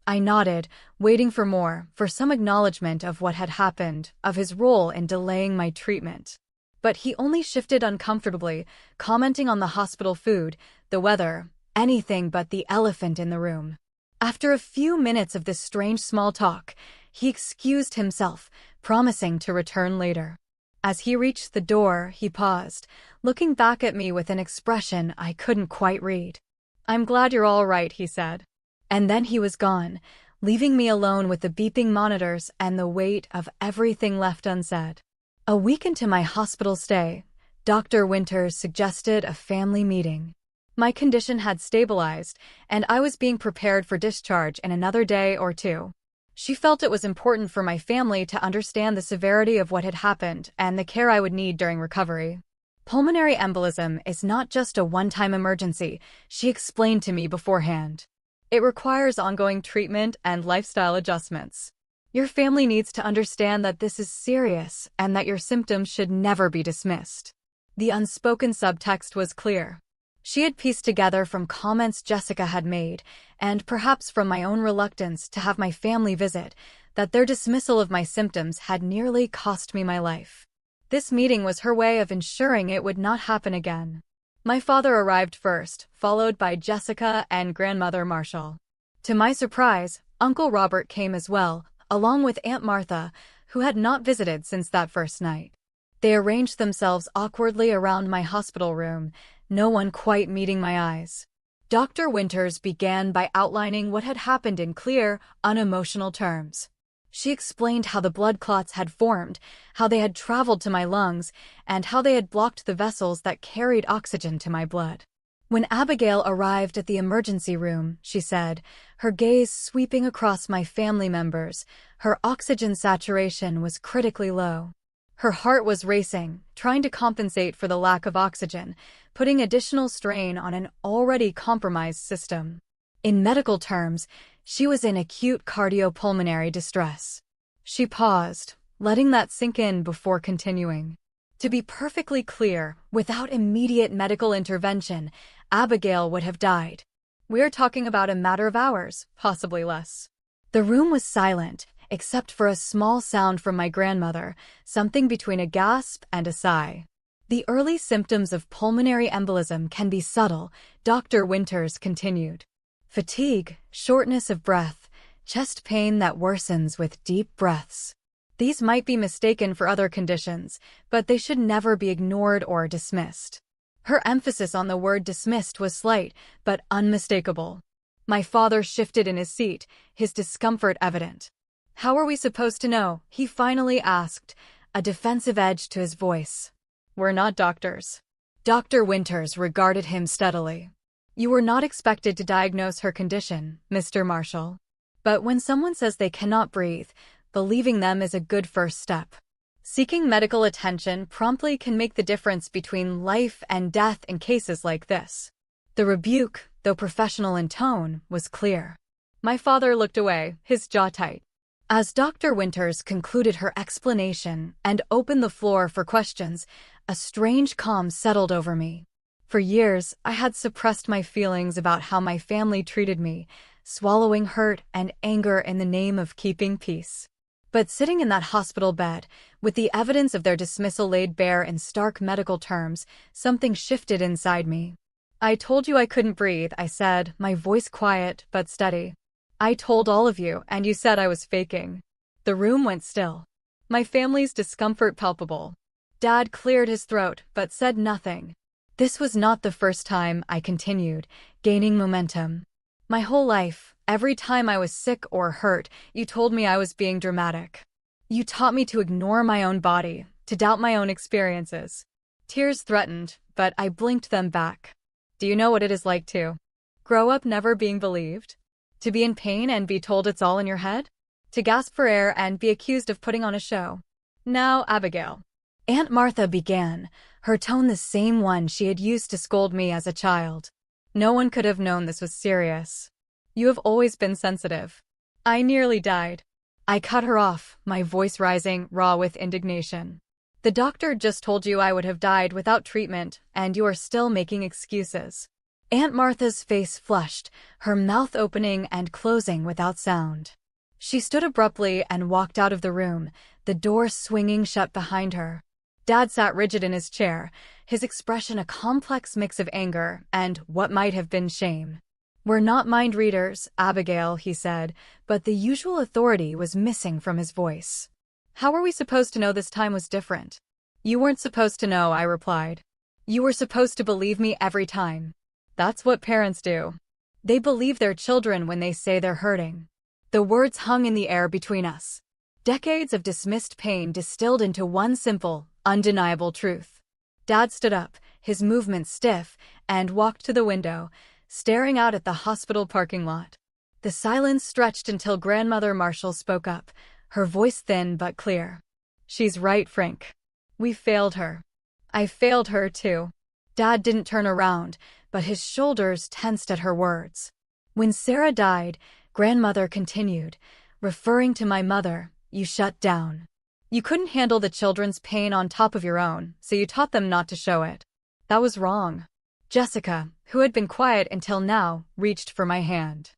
I nodded, waiting for more, for some acknowledgement of what had happened, of his role in delaying my treatment. But he only shifted uncomfortably, commenting on the hospital food, the weather, anything but the elephant in the room. After a few minutes of this strange small talk, he excused himself, promising to return later. As he reached the door, he paused, looking back at me with an expression I couldn't quite read. "I'm glad you're all right," he said. And then he was gone, leaving me alone with the beeping monitors and the weight of everything left unsaid. A week into my hospital stay, Dr. Winters suggested a family meeting. My condition had stabilized, and I was being prepared for discharge in another day or two. She felt it was important for my family to understand the severity of what had happened and the care I would need during recovery. "Pulmonary embolism is not just a one-time emergency," she explained to me beforehand. "It requires ongoing treatment and lifestyle adjustments. Your family needs to understand that this is serious and that your symptoms should never be dismissed." The unspoken subtext was clear. She had pieced together from comments Jessica had made, and perhaps from my own reluctance to have my family visit, that their dismissal of my symptoms had nearly cost me my life. This meeting was her way of ensuring it would not happen again. My father arrived first, followed by Jessica and grandmother Marshall. To my surprise, Uncle Robert came as well, along with Aunt Martha, who had not visited since that first night. They arranged themselves awkwardly around my hospital room, no one quite meeting my eyes. Dr. Winters began by outlining what had happened in clear, unemotional terms. She explained how the blood clots had formed, how they had traveled to my lungs, and how they had blocked the vessels that carried oxygen to my blood. When Abigail arrived at the emergency room, she said, her gaze sweeping across my family members, her oxygen saturation was critically low. Her heart was racing, trying to compensate for the lack of oxygen, putting additional strain on an already compromised system. In medical terms, she was in acute cardiopulmonary distress. She paused, letting that sink in before continuing. To be perfectly clear, without immediate medical intervention, Abigail would have died. We're talking about a matter of hours, possibly less. The room was silent, except for a small sound from my grandmother, something between a gasp and a sigh. The early symptoms of pulmonary embolism can be subtle, Dr. Winters continued. Fatigue, shortness of breath, chest pain that worsens with deep breaths. These might be mistaken for other conditions, but they should never be ignored or dismissed. Her emphasis on the word dismissed was slight, but unmistakable. My father shifted in his seat, his discomfort evident. "How are we supposed to know?" he finally asked, a defensive edge to his voice. "We're not doctors." Dr. Winters regarded him steadily. "You were not expected to diagnose her condition, Mr. Marshall. But when someone says they cannot breathe, believing them is a good first step. Seeking medical attention promptly can make the difference between life and death in cases like this." The rebuke, though professional in tone, was clear. My father looked away, his jaw tight. As Dr. Winters concluded her explanation and opened the floor for questions, a strange calm settled over me. For years, I had suppressed my feelings about how my family treated me, swallowing hurt and anger in the name of keeping peace. But sitting in that hospital bed, with the evidence of their dismissal laid bare in stark medical terms, something shifted inside me. "I told you I couldn't breathe," I said, my voice quiet but steady. "I told all of you, and you said I was faking." The room went still. My family's discomfort palpable. Dad cleared his throat, but said nothing. "This was not the first time," I continued, gaining momentum. "My whole life, every time I was sick or hurt, you told me I was being dramatic. You taught me to ignore my own body, to doubt my own experiences." Tears threatened, but I blinked them back. "Do you know what it is like to grow up never being believed? To be in pain and be told it's all in your head? To gasp for air and be accused of putting on a show? Now, Abigail. Aunt Martha began, her tone the same one she had used to scold me as a child. No one could have known this was serious. You have always been sensitive. I nearly died. I cut her off, my voice rising, raw with indignation. The doctor just told you I would have died without treatment, and you are still making excuses. Aunt Martha's face flushed, her mouth opening and closing without sound. She stood abruptly and walked out of the room, the door swinging shut behind her. Dad sat rigid in his chair, his expression a complex mix of anger and what might have been shame. "We're not mind readers, Abigail," he said, but the usual authority was missing from his voice. "How were we supposed to know this time was different?" "You weren't supposed to know," I replied. "You were supposed to believe me every time. That's what parents do. They believe their children when they say they're hurting." The words hung in the air between us. Decades of dismissed pain distilled into one simple, undeniable truth. Dad stood up, his movements stiff, and walked to the window, staring out at the hospital parking lot. The silence stretched until Grandmother Marshall spoke up, her voice thin but clear. "She's right, Frank. We failed her. I failed her, too." Dad didn't turn around, but his shoulders tensed at her words. "When Sarah died," Grandmother continued, referring to my mother, "you shut down. You couldn't handle the children's pain on top of your own, so you taught them not to show it. That was wrong." Jessica, who had been quiet until now, reached for my hand.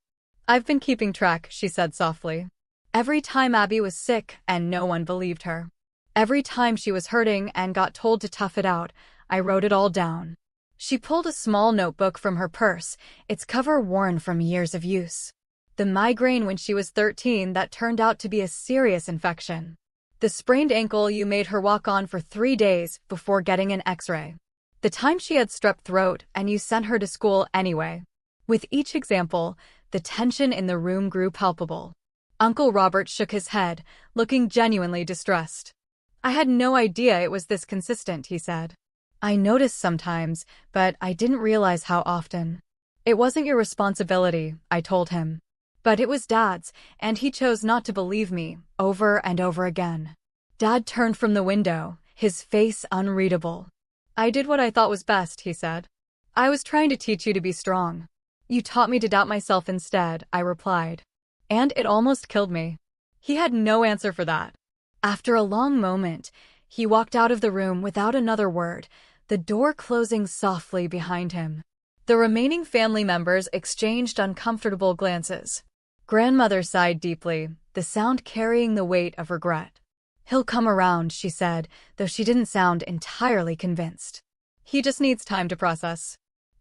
"I've been keeping track," she said softly. "Every time Abby was sick and no one believed her. Every time she was hurting and got told to tough it out, I wrote it all down." She pulled a small notebook from her purse, its cover worn from years of use. The migraine when she was 13 that turned out to be a serious infection. The sprained ankle you made her walk on for 3 days before getting an x-ray. The time she had strep throat and you sent her to school anyway. With each example, the tension in the room grew palpable. Uncle Robert shook his head, looking genuinely distressed. "I had no idea it was this consistent," he said. "I noticed sometimes, but I didn't realize how often." "It wasn't your responsibility," I told him. But it was Dad's, and he chose not to believe me, over and over again. Dad turned from the window, his face unreadable. "I did what I thought was best," he said. "I was trying to teach you to be strong. You taught me to doubt myself instead," I replied. "And it almost killed me." He had no answer for that. After a long moment, he walked out of the room without another word, the door closing softly behind him. The remaining family members exchanged uncomfortable glances. Grandmother sighed deeply, the sound carrying the weight of regret. "He'll come around," she said, though she didn't sound entirely convinced. "He just needs time to process."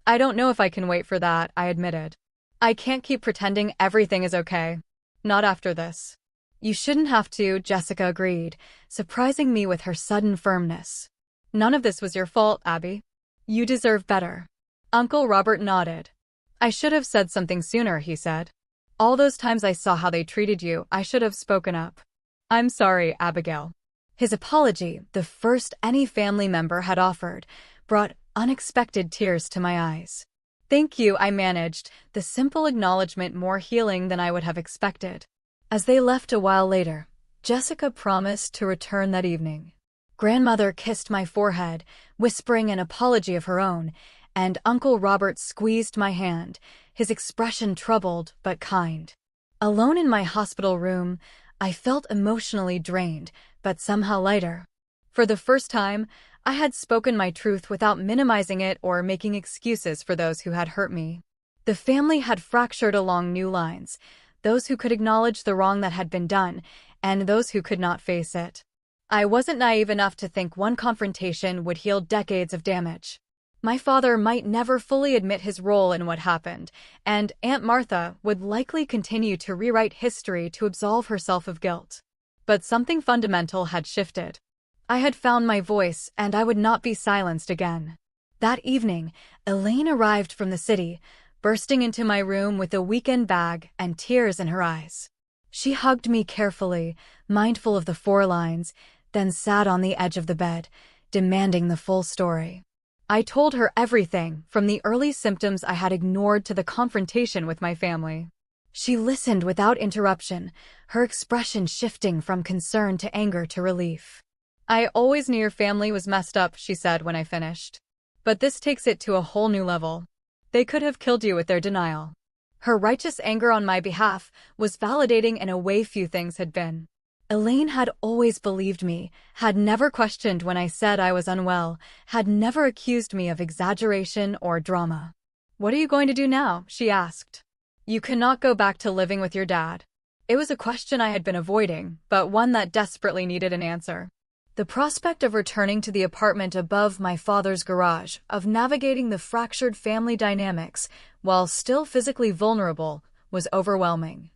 "I don't know if I can wait for that," I admitted. "I can't keep pretending everything is okay. Not after this." "You shouldn't have to," Jessica agreed, surprising me with her sudden firmness. "None of this was your fault, Abby. You deserve better." Uncle Robert nodded. "I should have said something sooner," he said. "All those times I saw how they treated you, I should have spoken up." "I'm sorry, Abigail." His apology, the first any family member had offered, brought unexpected tears to my eyes. "Thank you," I managed, the simple acknowledgement more healing than I would have expected. As they left a while later, Jessica promised to return that evening. Grandmother kissed my forehead, whispering an apology of her own, and Uncle Robert squeezed my hand, his expression troubled but kind. Alone in my hospital room, I felt emotionally drained, but somehow lighter. For the first time, I had spoken my truth without minimizing it or making excuses for those who had hurt me. The family had fractured along new lines, those who could acknowledge the wrong that had been done, and those who could not face it. I wasn't naive enough to think one confrontation would heal decades of damage. My father might never fully admit his role in what happened, and Aunt Martha would likely continue to rewrite history to absolve herself of guilt. But something fundamental had shifted. I had found my voice, and I would not be silenced again. That evening, Elaine arrived from the city, bursting into my room with a weekend bag and tears in her eyes. She hugged me carefully, mindful of the 4 lines, then sat on the edge of the bed, demanding the full story. I told her everything, from the early symptoms I had ignored to the confrontation with my family. She listened without interruption, her expression shifting from concern to anger to relief. "I always knew your family was messed up," she said when I finished. "But this takes it to a whole new level. They could have killed you with their denial." Her righteous anger on my behalf was validating in a way few things had been. Elaine had always believed me, had never questioned when I said I was unwell, had never accused me of exaggeration or drama. "What are you going to do now?" she asked. "You cannot go back to living with your dad." It was a question I had been avoiding, but one that desperately needed an answer. The prospect of returning to the apartment above my father's garage, of navigating the fractured family dynamics while still physically vulnerable, was overwhelming.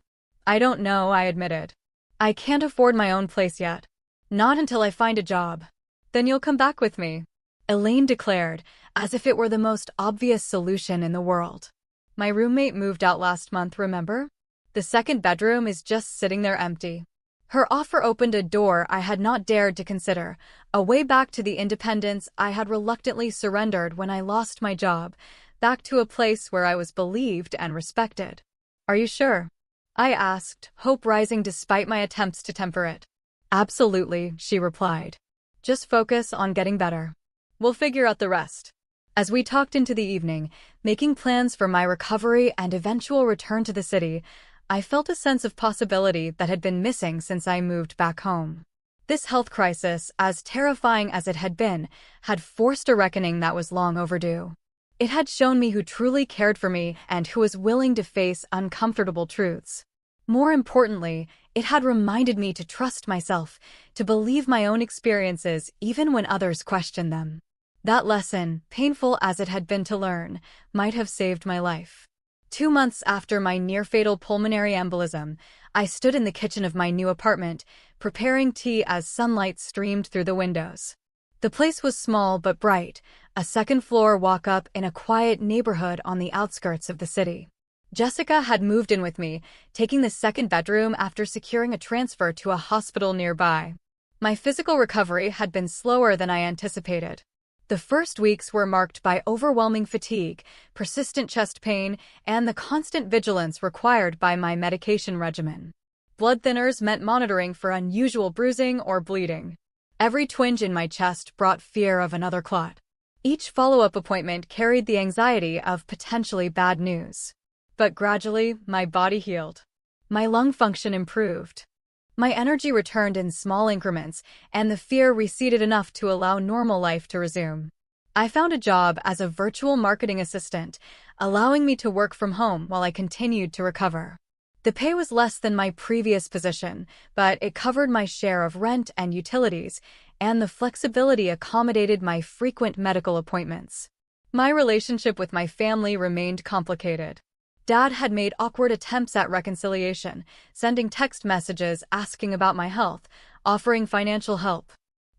"I don't know," I admitted. "I can't afford my own place yet. Not until I find a job." "Then you'll come back with me," Elaine declared, as if it were the most obvious solution in the world. "My roommate moved out last month, remember? The second bedroom is just sitting there empty." Her offer opened a door I had not dared to consider, a way back to the independence I had reluctantly surrendered when I lost my job, back to a place where I was believed and respected. "Are you sure?" I asked, hope rising despite my attempts to temper it. "Absolutely," she replied. "Just focus on getting better. We'll figure out the rest." As we talked into the evening, making plans for my recovery and eventual return to the city, I felt a sense of possibility that had been missing since I moved back home. This health crisis, as terrifying as it had been, had forced a reckoning that was long overdue. It had shown me who truly cared for me and who was willing to face uncomfortable truths. More importantly, it had reminded me to trust myself, to believe my own experiences even when others questioned them. That lesson, painful as it had been to learn, might have saved my life. 2 months after my near-fatal pulmonary embolism, I stood in the kitchen of my new apartment, preparing tea as sunlight streamed through the windows. The place was small but bright, a second-floor walk-up in a quiet neighborhood on the outskirts of the city. Jessica had moved in with me, taking the second bedroom after securing a transfer to a hospital nearby. My physical recovery had been slower than I anticipated. The first weeks were marked by overwhelming fatigue, persistent chest pain, and the constant vigilance required by my medication regimen. Blood thinners meant monitoring for unusual bruising or bleeding. Every twinge in my chest brought fear of another clot. Each follow-up appointment carried the anxiety of potentially bad news. But gradually, my body healed. My lung function improved. My energy returned in small increments, and the fear receded enough to allow normal life to resume. I found a job as a virtual marketing assistant, allowing me to work from home while I continued to recover. The pay was less than my previous position, but it covered my share of rent and utilities, and the flexibility accommodated my frequent medical appointments. My relationship with my family remained complicated. Dad had made awkward attempts at reconciliation, sending text messages asking about my health, offering financial help.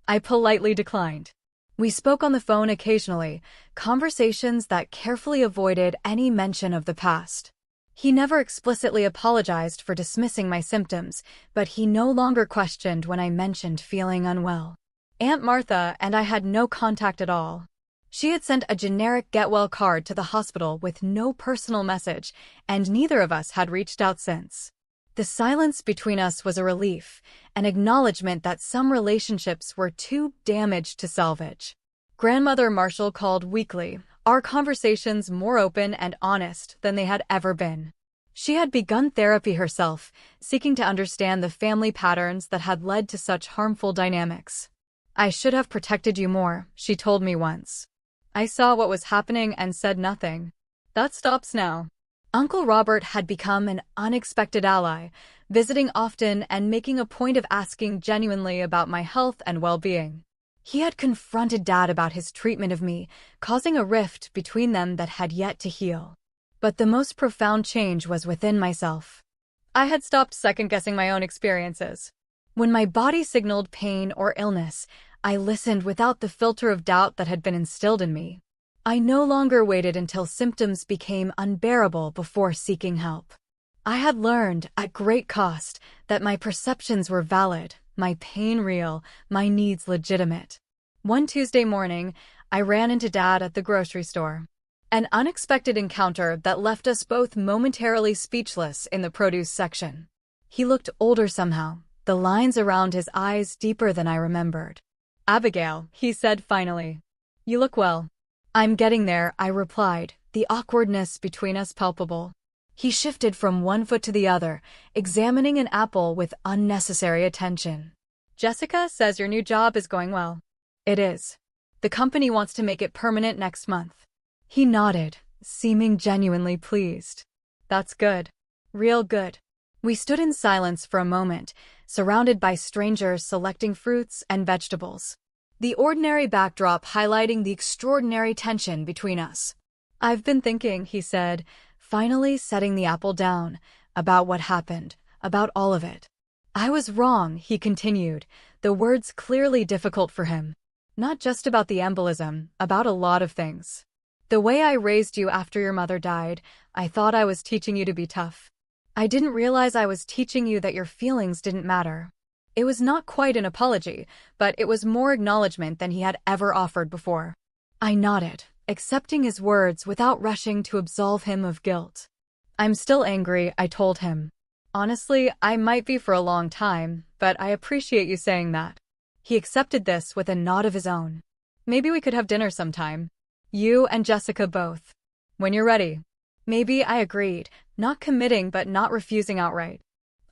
I politely declined. We spoke on the phone occasionally, conversations that carefully avoided any mention of the past. He never explicitly apologized for dismissing my symptoms, but he no longer questioned when I mentioned feeling unwell. Aunt Martha and I had no contact at all. She had sent a generic get-well card to the hospital with no personal message, and neither of us had reached out since. The silence between us was a relief, an acknowledgement that some relationships were too damaged to salvage. Grandmother Marshall called weekly, our conversations more open and honest than they had ever been. She had begun therapy herself, seeking to understand the family patterns that had led to such harmful dynamics. "I should have protected you more," she told me once. I saw what was happening and said nothing. That stops now. Uncle Robert had become an unexpected ally, visiting often and making a point of asking genuinely about my health and well-being. He had confronted Dad about his treatment of me, causing a rift between them that had yet to heal. But the most profound change was within myself. I had stopped second-guessing my own experiences. When my body signaled pain or illness, I listened without the filter of doubt that had been instilled in me. I no longer waited until symptoms became unbearable before seeking help. I had learned, at great cost, that my perceptions were valid, my pain real, my needs legitimate. One Tuesday morning, I ran into Dad at the grocery store. An unexpected encounter that left us both momentarily speechless in the produce section. He looked older somehow, the lines around his eyes deeper than I remembered. "Abigail," he said finally. "You look well." "I'm getting there," I replied, the awkwardness between us palpable. He shifted from one foot to the other, examining an apple with unnecessary attention. "Jessica says your new job is going well." "It is. The company wants to make it permanent next month." He nodded, seeming genuinely pleased. "That's good. Real good." We stood in silence for a moment, surrounded by strangers selecting fruits and vegetables. The ordinary backdrop highlighting the extraordinary tension between us. "I've been thinking," he said, finally setting the apple down, "about what happened, about all of it." "I was wrong," he continued, the words clearly difficult for him. "Not just about the embolism, about a lot of things. The way I raised you after your mother died, I thought I was teaching you to be tough. I didn't realize I was teaching you that your feelings didn't matter." It was not quite an apology, but it was more acknowledgement than he had ever offered before. I nodded, accepting his words without rushing to absolve him of guilt. "I'm still angry," I told him. "Honestly, I might be for a long time, but I appreciate you saying that." He accepted this with a nod of his own. "Maybe we could have dinner sometime. You and Jessica both. When you're ready." Maybe, I agreed, not committing but not refusing outright.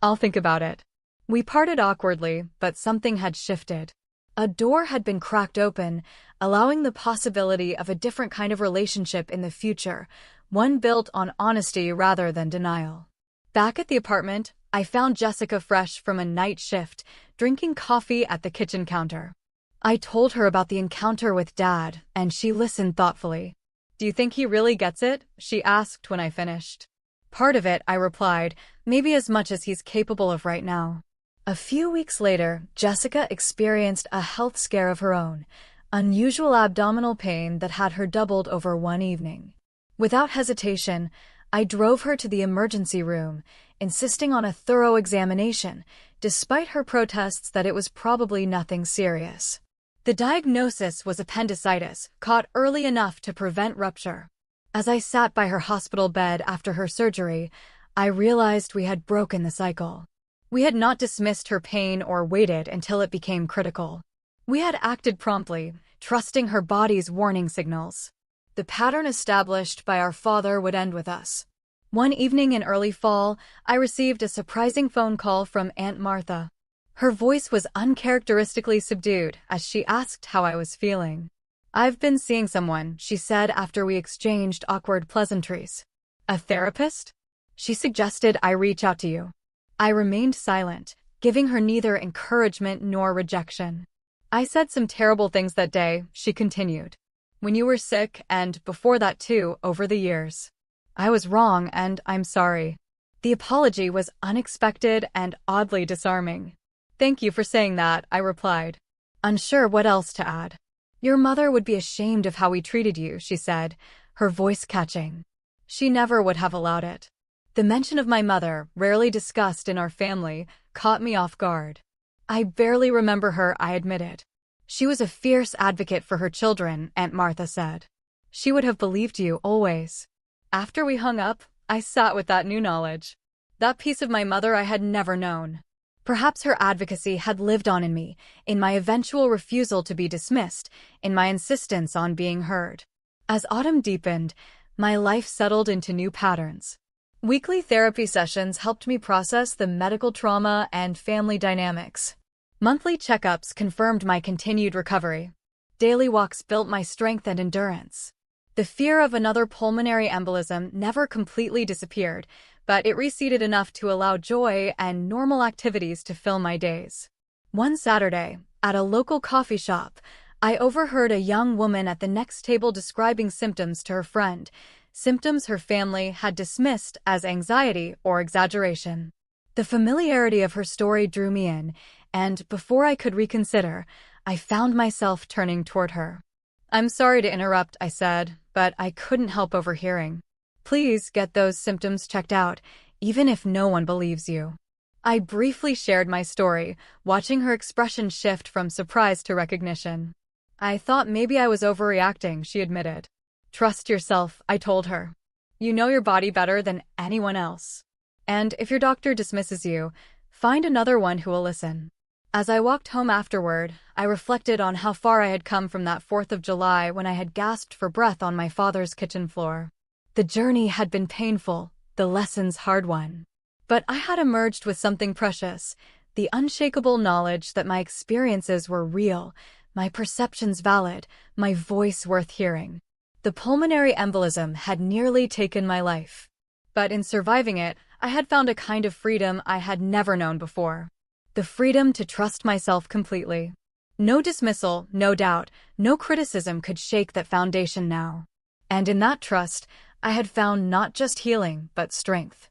"I'll think about it." We parted awkwardly, but something had shifted. A door had been cracked open, allowing the possibility of a different kind of relationship in the future, one built on honesty rather than denial. Back at the apartment, I found Jessica fresh from a night shift, drinking coffee at the kitchen counter. I told her about the encounter with Dad, and she listened thoughtfully. "Do you think he really gets it?" she asked when I finished. "Part of it," I replied, "maybe as much as he's capable of right now." A few weeks later, Jessica experienced a health scare of her own, unusual abdominal pain that had her doubled over one evening. Without hesitation, I drove her to the emergency room, insisting on a thorough examination, despite her protests that it was probably nothing serious. The diagnosis was appendicitis, caught early enough to prevent rupture. As I sat by her hospital bed after her surgery, I realized we had broken the cycle. We had not dismissed her pain or waited until it became critical. We had acted promptly, trusting her body's warning signals. The pattern established by our father would end with us. One evening in early fall, I received a surprising phone call from Aunt Martha. Her voice was uncharacteristically subdued as she asked how I was feeling. "I've been seeing someone," she said after we exchanged awkward pleasantries. "A therapist?" "She suggested I reach out to you." I remained silent, giving her neither encouragement nor rejection. "I said some terrible things that day," she continued. "When you were sick, and before that too, over the years. I was wrong, and I'm sorry." The apology was unexpected and oddly disarming. "Thank you for saying that," I replied, unsure what else to add. "Your mother would be ashamed of how we treated you," she said, her voice catching. She never would have allowed it. The mention of my mother, rarely discussed in our family, caught me off guard. "I barely remember her," I admitted. "She was a fierce advocate for her children," Aunt Martha said. "She would have believed you, always." After we hung up, I sat with that new knowledge. That piece of my mother I had never known. Perhaps her advocacy had lived on in me, in my eventual refusal to be dismissed, in my insistence on being heard. As autumn deepened, my life settled into new patterns. Weekly therapy sessions helped me process the medical trauma and family dynamics. Monthly checkups confirmed my continued recovery. Daily walks built my strength and endurance. The fear of another pulmonary embolism never completely disappeared, but it receded enough to allow joy and normal activities to fill my days. One Saturday, at a local coffee shop, I overheard a young woman at the next table describing symptoms to her friend, symptoms her family had dismissed as anxiety or exaggeration. The familiarity of her story drew me in, and before I could reconsider, I found myself turning toward her. "I'm sorry to interrupt," I said, but I couldn't help overhearing. "Please get those symptoms checked out, even if no one believes you." I briefly shared my story, watching her expression shift from surprise to recognition. "I thought maybe I was overreacting," she admitted. Trust yourself, I told her. You know your body better than anyone else. And if your doctor dismisses you, find another one who will listen. As I walked home afterward, I reflected on how far I had come from that 4th of July when I had gasped for breath on my father's kitchen floor. The journey had been painful, the lessons hard-won. But I had emerged with something precious, the unshakable knowledge that my experiences were real, my perceptions valid, my voice worth hearing. The pulmonary embolism had nearly taken my life. But in surviving it, I had found a kind of freedom I had never known before. The freedom to trust myself completely. No dismissal, no doubt, no criticism could shake that foundation now. And in that trust, I had found not just healing, but strength.